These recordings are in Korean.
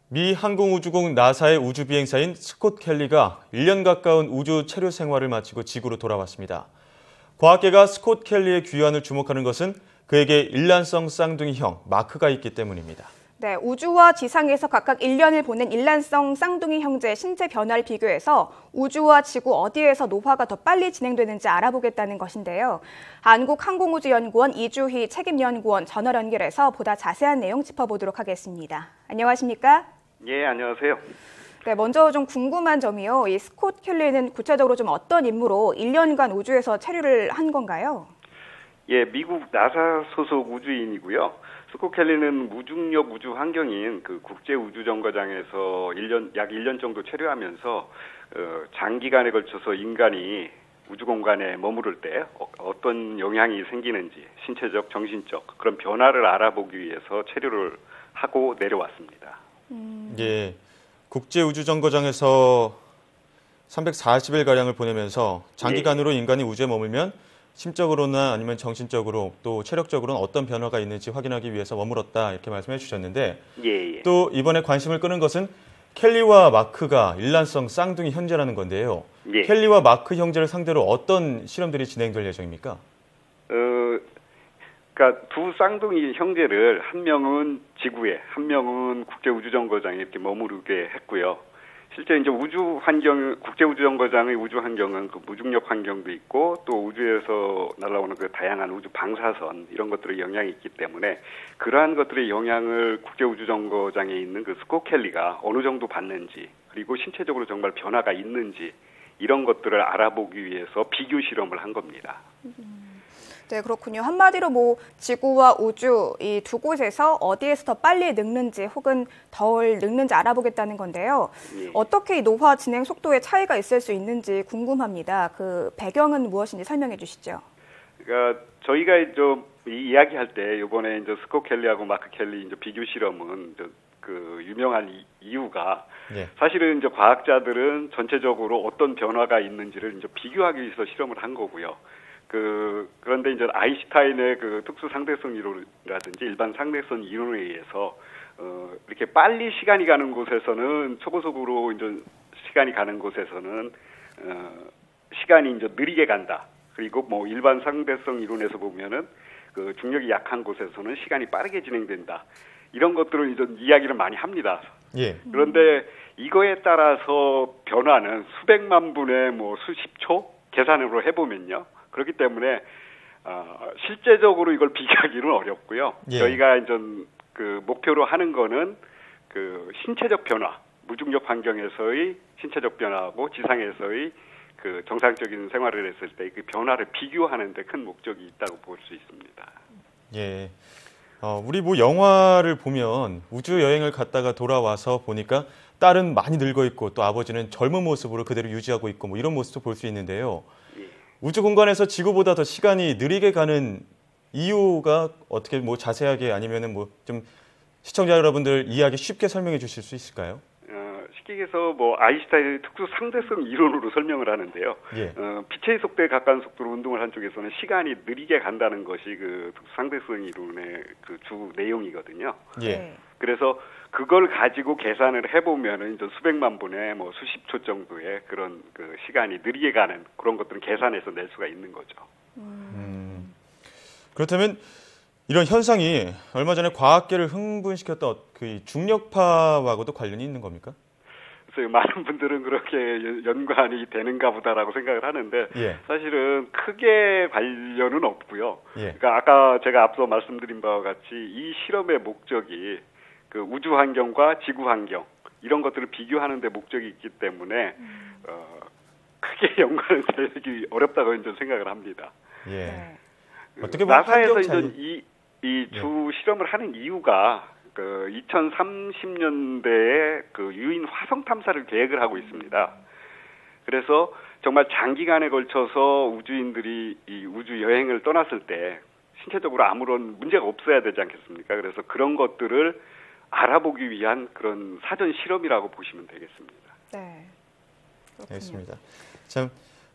미 항공우주국 나사의 우주비행사인 스콧 켈리가 1년 가까운 우주 체류 생활을 마치고 지구로 돌아왔습니다. 과학계가 스콧 켈리의 귀환을 주목하는 것은 그에게 일란성 쌍둥이형 마크가 있기 때문입니다. 네, 우주와 지상에서 각각 1년을 보낸 일란성 쌍둥이 형제의 신체 변화를 비교해서 우주와 지구 어디에서 노화가 더 빨리 진행되는지 알아보겠다는 것인데요. 한국항공우주연구원 이주희 책임연구원 전화 연결해서 보다 자세한 내용 짚어보도록 하겠습니다. 안녕하십니까? 예, 안녕하세요. 네, 먼저 좀 궁금한 점이요. 이 스콧 켈리는 구체적으로 좀 어떤 임무로 1년간 우주에서 체류를 한 건가요? 예, 미국 나사 소속 우주인이고요. 스콧 켈리는 무중력 우주 환경인 그 국제 우주 정거장에서 약 1년 정도 체류하면서 장기간에 걸쳐서 인간이 우주 공간에 머무를 때 어떤 영향이 생기는지 신체적, 정신적 그런 변화를 알아보기 위해서 체류를 하고 내려왔습니다. 예, 국제 우주 정거장에서 340일 가량을 보내면서 장기간으로 인간이 우주에 머물면 심적으로나 아니면 정신적으로 또 체력적으로는 어떤 변화가 있는지 확인하기 위해서 머물렀다 이렇게 말씀해 주셨는데 예. 또 이번에 관심을 끄는 것은 켈리와 마크가 일란성 쌍둥이 형제라는 건데요. 예. 켈리와 마크 형제를 상대로 어떤 실험들이 진행될 예정입니까? 그러니까 두 쌍둥이 형제를 한 명은 지구에, 한 명은 국제 우주 정거장에 이렇게 머무르게 했고요. 실제 이제 우주 환경, 국제 우주 정거장의 우주 환경은 그 무중력 환경도 있고 또 우주에서 날아오는 그 다양한 우주 방사선 이런 것들의 영향이 있기 때문에 그러한 것들의 영향을 국제 우주 정거장에 있는 그 스콧 켈리가 어느 정도 받는지 그리고 신체적으로 정말 변화가 있는지 이런 것들을 알아보기 위해서 비교 실험을 한 겁니다. 네, 그렇군요. 한마디로 지구와 우주 이 두 곳에서 어디에서 더 빨리 늙는지 혹은 덜 늙는지 알아보겠다는 건데요. 예. 어떻게 이 노화 진행 속도에 차이가 있을 수 있는지 궁금합니다. 그 배경은 무엇인지 설명해 주시죠. 그러니까 저희가 이야기할 때 이번에 이제 스콧 켈리하고 마크 켈리 이제 비교 실험은 그 유명한 이유가 사실은 이제 과학자들은 전체적으로 어떤 변화가 있는지를 이제 비교하기 위해서 실험을 한 거고요. 그런데 이제 아인슈타인의 그 특수 상대성 이론이라든지 일반 상대성 이론에 의해서 이렇게 빨리 시간이 가는 곳에서는 초고속으로 이제 시간이 가는 곳에서는 시간이 이제 느리게 간다. 그리고 일반 상대성 이론에서 보면은 그 중력이 약한 곳에서는 시간이 빠르게 진행된다. 이런 것들을 이제 이야기를 많이 합니다. 예. 그런데 이거에 따라서 변화는 수백만 분의 수십 초 계산으로 해보면요. 그렇기 때문에 실제적으로 이걸 비교하기는 어렵고요. 예. 저희가 이제 그 목표로 하는 거는 그 신체적 변화, 무중력 환경에서의 신체적 변화하고 지상에서의 그 정상적인 생활을 했을 때 그 변화를 비교하는 데 큰 목적이 있다고 볼 수 있습니다. 예. 우리 영화를 보면 우주 여행을 갔다가 돌아와서 보니까 딸은 많이 늙어 있고 또 아버지는 젊은 모습으로 그대로 유지하고 있고 이런 모습도 볼 수 있는데요. 우주 공간에서 지구보다 더 시간이 느리게 가는 이유가 어떻게 자세하게 아니면은 좀 시청자 여러분들 이해하기 쉽게 설명해 주실 수 있을까요? 쉽게 해서 아인슈타인의 특수 상대성 이론으로 설명을 하는데요. 예. 빛의 속도에 가까운 속도로 운동을 한 쪽에서는 시간이 느리게 간다는 것이 그 특수 상대성 이론의 그 주 내용이거든요. 예. 그래서 그걸 가지고 계산을 해보면은 이제 수백만 분의 수십 초 정도의 그런 그 시간이 느리게 가는 그런 것들은 계산해서 낼 수가 있는 거죠. 그렇다면 이런 현상이 얼마 전에 과학계를 흥분시켰던 그 중력파하고도 관련이 있는 겁니까? 그래서 많은 분들은 그렇게 연관이 되는가 보다라고 생각을 하는데 사실은 크게 관련은 없고요. 그러니까 아까 제가 앞서 말씀드린 바와 같이 이 실험의 목적이 그 우주 환경과 지구 환경 이런 것들을 비교하는 데 목적이 있기 때문에 크게 연관을 되기 어렵다고 이제 생각을 합니다. 어떻게 보면 나사에서 이제 이 주 실험을 하는 이유가 그 2030년대에 그 유인 화성 탐사를 계획을 하고 있습니다. 그래서 정말 장기간에 걸쳐서 우주인들이 이 우주 여행을 떠났을 때 신체적으로 아무런 문제가 없어야 되지 않겠습니까? 그래서 그런 것들을 알아보기 위한 그런 사전 실험이라고 보시면 되겠습니다. 네, 그렇군요. 알겠습니다. 참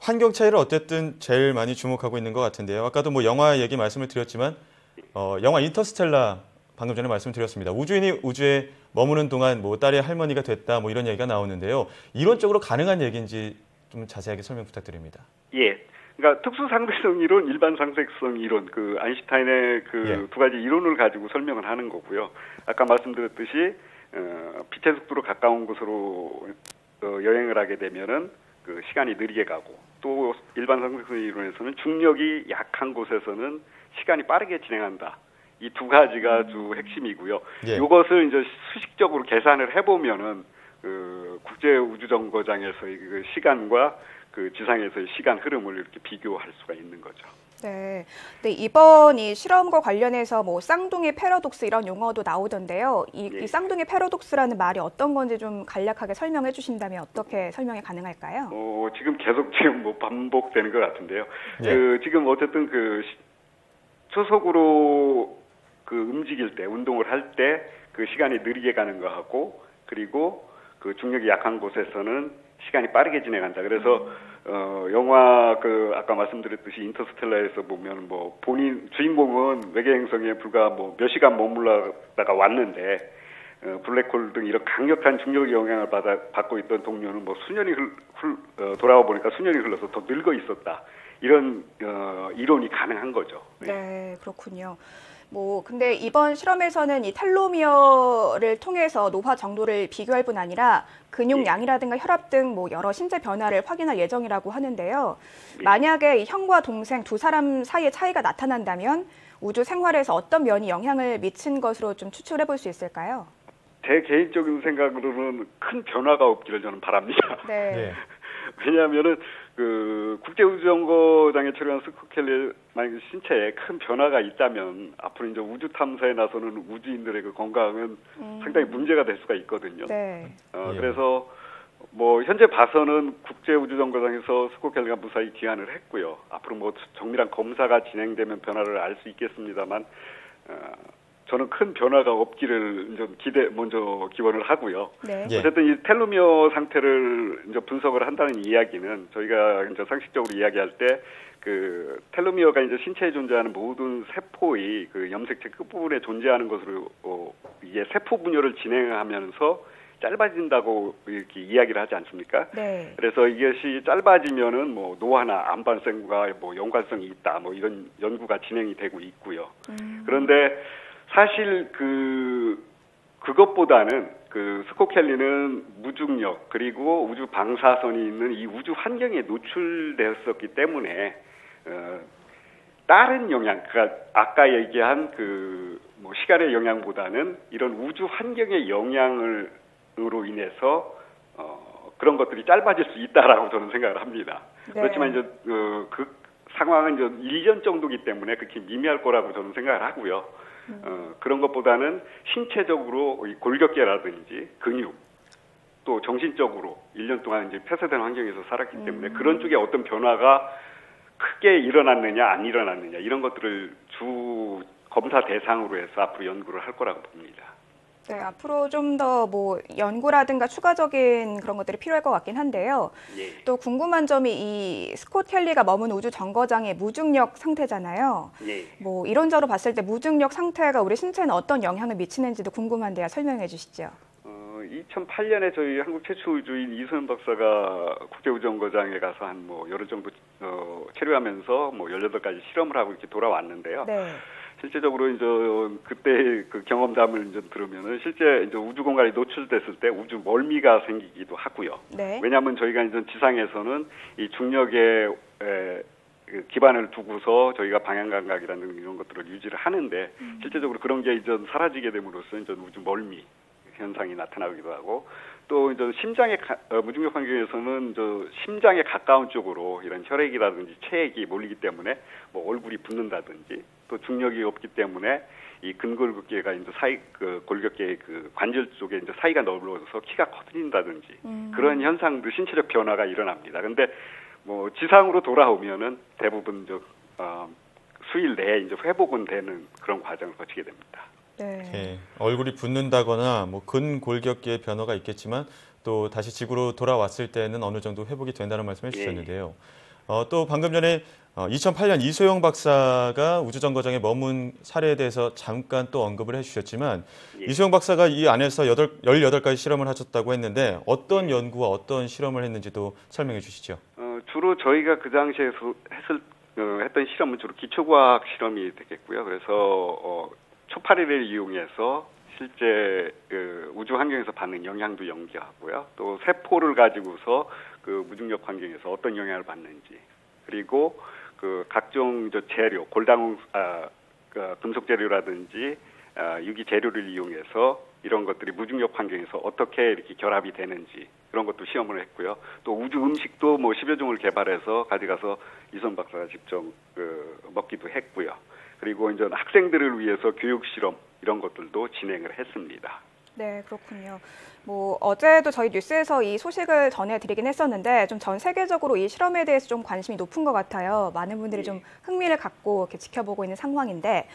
환경 차이를 어쨌든 제일 많이 주목하고 있는 것 같은데요. 아까도 영화 얘기 말씀을 드렸지만 영화 인터스텔라 방금 전에 말씀드렸습니다. 우주인이 우주에 머무는 동안 뭐 딸의 할머니가 됐다 뭐 이런 얘기가 나오는데요. 이론적으로 가능한 얘기인지 좀 자세하게 설명 부탁드립니다. 예. 그러니까 특수 상대성 이론, 일반 상대성 이론, 그 아인슈타인의 그 두 가지 이론을 가지고 설명을 하는 거고요. 아까 말씀드렸듯이 빛의 속도로 가까운 곳으로 여행을 하게 되면은 그 시간이 느리게 가고, 또 일반 상대성 이론에서는 중력이 약한 곳에서는 시간이 빠르게 진행한다. 이 두 가지가 주 핵심이고요. 이것을 이제 수식적으로 계산을 해보면은 그 국제 우주 정거장에서의 그 시간과 그 지상에서의 시간 흐름을 이렇게 비교할 수가 있는 거죠. 네. 네, 이번 이 실험과 관련해서 뭐 쌍둥이 패러독스 이런 용어도 나오던데요. 이 쌍둥이 패러독스라는 말이 어떤 건지 좀 간략하게 설명해 주신다면 어떻게 설명이 가능할까요? 지금 계속 뭐 반복되는 것 같은데요. 그 지금 어쨌든 그 초속으로 그 움직일 때, 운동을 할 때 그 시간이 느리게 가는 거하고, 그리고 그 중력이 약한 곳에서는 시간이 빠르게 진행한다. 그래서 영화 그 아까 말씀드렸듯이 인터스텔라에서 보면 뭐 본인 주인공은 외계 행성에 불과 뭐 몇 시간 머물러다가 왔는데 블랙홀 등 이런 강력한 중력의 영향을 받고 있던 동료는 뭐 수년이 돌아와 보니까 수년이 흘러서 더 늙어 있었다. 이런 이론이 가능한 거죠. 네, 그렇군요. 뭐 근데 이번 실험에서는 이 텔로미어를 통해서 노화 정도를 비교할 뿐 아니라 근육량이라든가 혈압 등 뭐 여러 신체 변화를 확인할 예정이라고 하는데요. 만약에 형과 동생 두 사람 사이의 차이가 나타난다면 우주 생활에서 어떤 면이 영향을 미친 것으로 좀 추측해 볼 수 있을까요? 제 개인적인 생각으로는 큰 변화가 없기를 저는 바랍니다. 네. 왜냐하면은 그 국제우주정거장에 처리한 스콧 켈리의 만약 신체에 큰 변화가 있다면 앞으로 이제 우주 탐사에 나서는 우주인들의 그 건강은 상당히 문제가 될 수가 있거든요. 네. 그래서 뭐 현재 봐서는 국제우주정거장에서 스콧 켈리가 무사히 귀환을 했고요. 앞으로 뭐 정밀한 검사가 진행되면 변화를 알 수 있겠습니다만. 저는 큰 변화가 없기를 좀 먼저 기원을 하고요. 네. 어쨌든 이 텔로미어 상태를 이제 분석을 한다는 이야기는 저희가 이제 상식적으로 이야기할 때 그 텔로미어가 이제 신체에 존재하는 모든 세포의 그 염색체 끝부분에 존재하는 것으로 이게 세포 분열을 진행하면서 짧아진다고 이렇게 이야기를 하지 않습니까? 네. 그래서 이것이 짧아지면은 뭐 노화나 암 발생과 뭐 연관성이 있다, 뭐 이런 연구가 진행이 되고 있고요. 그런데 사실 그것보다는 그 스콧 켈리는 무중력 그리고 우주 방사선이 있는 이 우주 환경에 노출되었었기 때문에 다른 영향, 그러니까 아까 얘기한 그 뭐 시간의 영향보다는 이런 우주 환경의 영향으로 인해서 그런 것들이 짧아질 수 있다라고 저는 생각을 합니다. 네. 그렇지만 이제 그 상황은 이제 1년 정도이기 때문에 그렇게 미미할 거라고 저는 생각을 하고요. 그런 것보다는 신체적으로 이 골격계라든지 근육 또 정신적으로 1년 동안 이제 폐쇄된 환경에서 살았기 때문에 그런 쪽에 어떤 변화가 크게 일어났느냐 안 일어났느냐 이런 것들을 주 검사 대상으로 해서 앞으로 연구를 할 거라고 봅니다. 네, 앞으로 좀 더 뭐 연구라든가 추가적인 그런 것들이 필요할 것 같긴 한데요. 또 궁금한 점이 이 스콧 켈리가 머문 우주 정거장의 무중력 상태잖아요. 뭐 이론적으로 봤을 때 무중력 상태가 우리 신체에는 어떤 영향을 미치는지도 궁금한데요. 설명해 주시죠. 2008년에 저희 한국 최초 우주인 이소연 박사가 국제우주정거장에 가서 한 뭐 열흘 정도 체류하면서 뭐 18가지 실험을 하고 이렇게 돌아왔는데요. 네. 실제적으로 이제 그때 그 경험담을 이제 들으면은 실제 이제 우주 공간에 노출됐을 때 우주 멀미가 생기기도 하고요. 네. 왜냐하면 저희가 이제 지상에서는 이 중력에 기반을 두고서 저희가 방향 감각이라는 이런 것들을 유지를 하는데 실제적으로 그런 게 이제 사라지게 됨으로써 이제 우주 멀미 현상이 나타나기도 하고 또 이제 심장의 무중력 환경에서는 심장에 가까운 쪽으로 이런 혈액이라든지 체액이 몰리기 때문에 뭐 얼굴이 붓는다든지 또 중력이 없기 때문에 이 근골격계가 이제 골격계의 그 관절 쪽에 이제 사이가 넓어져서 키가 커진다든지 그런 현상도 신체적 변화가 일어납니다. 근데 뭐 지상으로 돌아오면은 대부분 수일 내에 이제 회복은 되는 그런 과정을 거치게 됩니다. 네. 얼굴이 붓는다거나 뭐 근골격계의 변화가 있겠지만 또 다시 지구로 돌아왔을 때는 어느 정도 회복이 된다는 말씀을 해주셨는데요. 또 방금 전에 2008년 이소영 박사가 우주정거장에 머문 사례에 대해서 잠깐 또 언급을 해주셨지만 예. 이소영 박사가 이 안에서 18가지 실험을 하셨다고 했는데 어떤 연구와 어떤 실험을 했는지도 설명해 주시죠. 주로 저희가 그 당시에 했던 실험은 주로 기초과학 실험이 되겠고요. 그래서 초파리를 이용해서 실제 우주 환경에서 받는 영향도 연구하고요. 또 세포를 가지고서 그 무중력 환경에서 어떤 영향을 받는지, 그리고 그 각종 재료, 금속 재료라든지 유기 재료를 이용해서 이런 것들이 무중력 환경에서 어떻게 이렇게 결합이 되는지 그런 것도 시험을 했고요. 또 우주 음식도 뭐 10여 종을 개발해서 가져가서 이선 박사가 직접 먹기도 했고요. 그리고 이제 학생들을 위해서 교육 실험 이런 것들도 진행을 했습니다. 네, 그렇군요. 뭐 어제도 저희 뉴스에서 이 소식을 전해드리긴 했었는데 좀 전 세계적으로 이 실험에 대해서 좀 관심이 높은 것 같아요. 많은 분들이 좀 흥미를 갖고 이렇게 지켜보고 있는 상황인데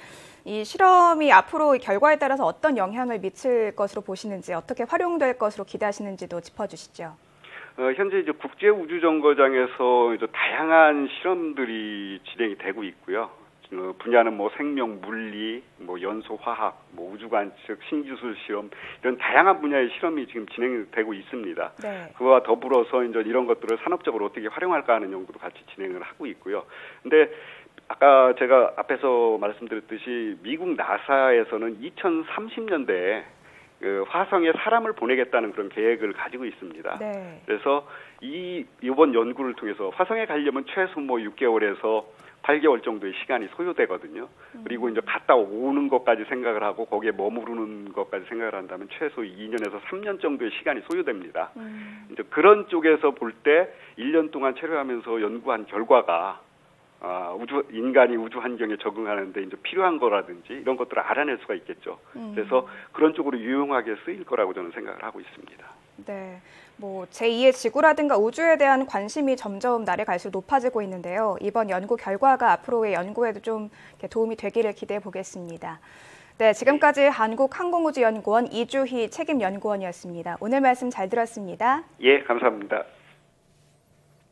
이 실험이 앞으로 결과에 따라서 어떤 영향을 미칠 것으로 보시는지, 어떻게 활용될 것으로 기대하시는지도 짚어주시죠. 현재 이제 국제 우주정거장에서 이제 다양한 실험들이 진행이 되고 있고요. 분야는 뭐 생명, 물리, 뭐 연소 화학, 뭐 우주 관측, 신기술 실험 이런 다양한 분야의 실험이 지금 진행되고 있습니다. 네. 그와 더불어서 이제 이런 것들을 산업적으로 어떻게 활용할까 하는 연구도 같이 진행을 하고 있고요. 근데 아까 제가 앞에서 말씀드렸듯이 미국 나사에서는 2030년대에 화성에 사람을 보내겠다는 그런 계획을 가지고 있습니다. 네. 그래서 이번 연구를 통해서 화성에 가려면 최소 뭐 6개월에서 8개월 정도의 시간이 소요되거든요. 그리고 이제 갔다 오는 것까지 생각을 하고 거기에 머무르는 것까지 생각을 한다면 최소 2년에서 3년 정도의 시간이 소요됩니다. 이제 그런 쪽에서 볼 때 1년 동안 체류하면서 연구한 결과가 인간이 우주 환경에 적응하는데 이제 필요한 거라든지 이런 것들을 알아낼 수가 있겠죠. 그래서 그런 쪽으로 유용하게 쓰일 거라고 저는 생각을 하고 있습니다. 네, 뭐 제2의 지구라든가 우주에 대한 관심이 점점 날에 갈수록 높아지고 있는데요. 이번 연구 결과가 앞으로의 연구에도 좀 도움이 되기를 기대해 보겠습니다. 네, 지금까지 한국항공우주연구원 이주희 책임연구원이었습니다. 오늘 말씀 잘 들었습니다. 예, 감사합니다.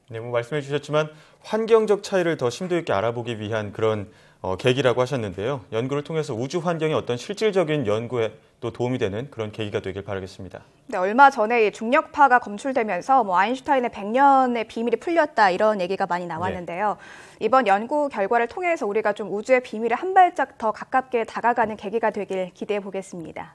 네, 뭐 말씀해 주셨지만 환경적 차이를 더 심도 있게 알아보기 위한 그런 계기라고 하셨는데요. 연구를 통해서 우주 환경의 어떤 실질적인 연구에 또 도움이 되는 그런 계기가 되길 바라겠습니다. 네, 얼마 전에 이 중력파가 검출되면서 뭐 아인슈타인의 100년의 비밀이 풀렸다 이런 얘기가 많이 나왔는데요. 네. 이번 연구 결과를 통해서 우리가 좀 우주의 비밀에 한 발짝 더 가깝게 다가가는 계기가 되길 기대해 보겠습니다.